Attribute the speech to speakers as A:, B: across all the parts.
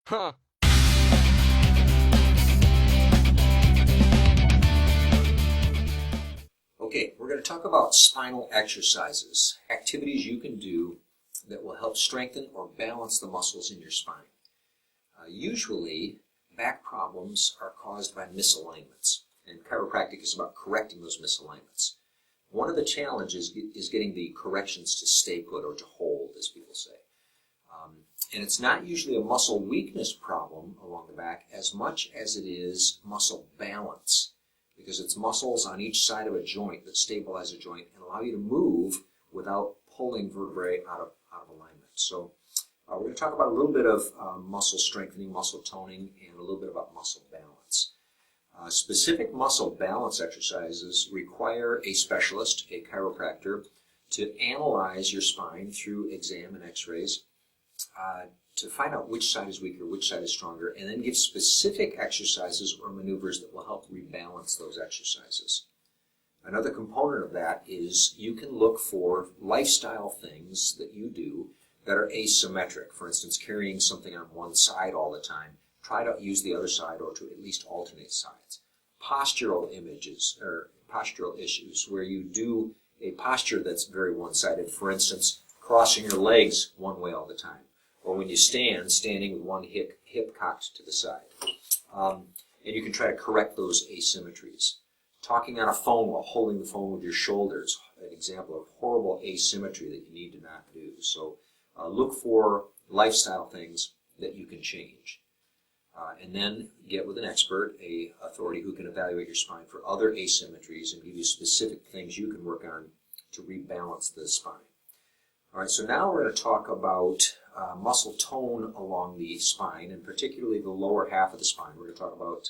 A: Huh.
B: Okay, we're going to talk about spinal exercises, activities you can do that will help strengthen or balance the muscles in your spine. Usually, back problems are caused by misalignments, and chiropractic is about correcting those misalignments. One of the challenges is getting the corrections to stay put or to hold, as people say. And it's not usually a muscle weakness problem along the back as much as it is muscle balance, because it's muscles on each side of a joint that stabilize a joint and allow you to move without pulling vertebrae out of alignment. So we're going to talk about a little bit of muscle strengthening, muscle toning, and a little bit about muscle balance. Specific muscle balance exercises require a specialist, a chiropractor, to analyze your spine through exam and x-rays to find out which side is weaker, which side is stronger, and then give specific exercises or maneuvers that will help rebalance those exercises. Another component of that is you can look for lifestyle things that you do that are asymmetric. For instance, carrying something on one side all the time. Try to use the other side or to at least alternate sides. Postural images or postural issues where you do a posture that's very one-sided. For instance, crossing your legs one way all the time. Or when you standing with one hip cocked to the side. And you can try to correct those asymmetries. Talking on a phone while holding the phone with your shoulders, an example of horrible asymmetry that you need to not do. So look for lifestyle things that you can change. And then get with an expert, a authority who can evaluate your spine for other asymmetries and give you specific things you can work on to rebalance the spine. All right, so now we're going to talk about muscle tone along the spine, and particularly the lower half of the spine. We're going to talk about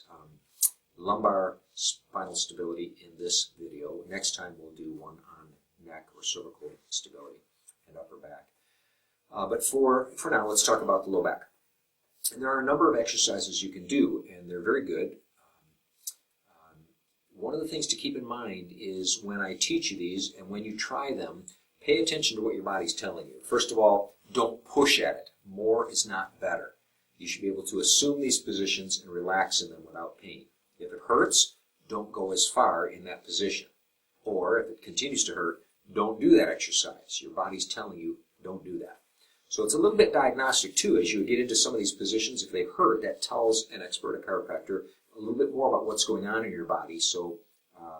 B: lumbar spinal stability in this video. Next time we'll do one on neck or cervical stability and upper back. But for now, let's talk about the low back. And there are a number of exercises you can do, and they're very good. One of the things to keep in mind is when I teach you these and when you try them, pay attention to what your body's telling you. First of all, don't push at it. More is not better. You should be able to assume these positions and relax in them without pain. If it hurts, don't go as far in that position. Or if it continues to hurt, don't do that exercise. Your body's telling you, don't do that. So it's a little bit diagnostic too. As you get into some of these positions, if they hurt, that tells an expert, a chiropractor, a little bit more about what's going on in your body. So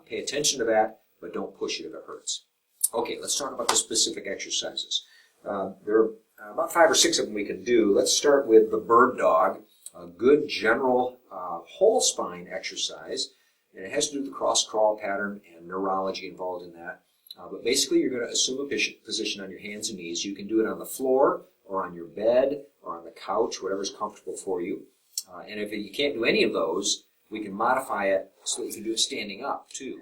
B: pay attention to that, but don't push it if it hurts. Okay, let's talk about the specific exercises. There are about 5 or 6 of them we can do. Let's start with the bird dog, a good general whole spine exercise. And it has to do with the cross-crawl pattern and neurology involved in that. But basically, you're going to assume a position on your hands and knees. You can do it on the floor or on your bed or on the couch, whatever's comfortable for you. And if you can't do any of those, we can modify it so that you can do it standing up, too.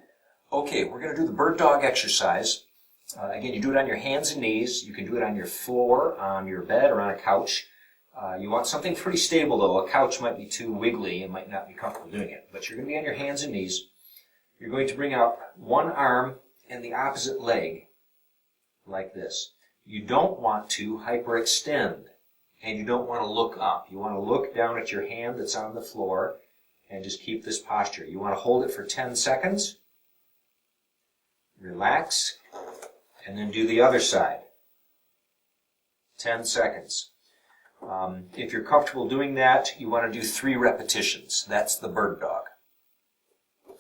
B: Okay, we're going to do the bird dog exercise. Again, you do it on your hands and knees. You can do it on your floor, on your bed, or on a couch. You want something pretty stable, though. A couch might be too wiggly and might not be comfortable doing it. But you're going to be on your hands and knees. You're going to bring out one arm and the opposite leg, like this. You don't want to hyperextend, and you don't want to look up. You want to look down at your hand that's on the floor and just keep this posture. You want to hold it for 10 seconds. Relax. And then do the other side. 10 seconds. If you're comfortable doing that, you want to do 3 repetitions. That's the bird dog.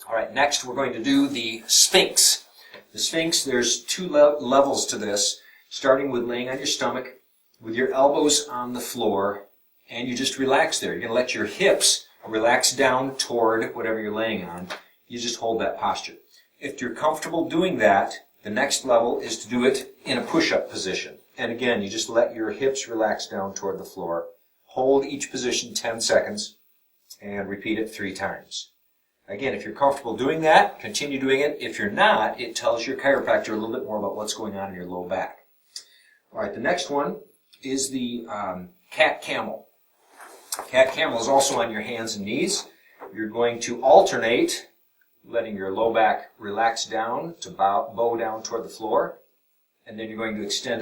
B: All right, next we're going to do the Sphinx. The Sphinx, there's 2 levels to this, starting with laying on your stomach with your elbows on the floor, and you just relax there. You're going to let your hips relax down toward whatever you're laying on. You just hold that posture. If you're comfortable doing that, the next level is to do it in a push-up position. And again, you just let your hips relax down toward the floor. Hold each position 10 seconds and repeat it 3 times. Again, if you're comfortable doing that, continue doing it. If you're not, it tells your chiropractor a little bit more about what's going on in your low back. All right, the next one is the cat-camel. Cat-camel is also on your hands and knees. You're going to alternate letting your low back relax down to bow down toward the floor, and then you're going to extend it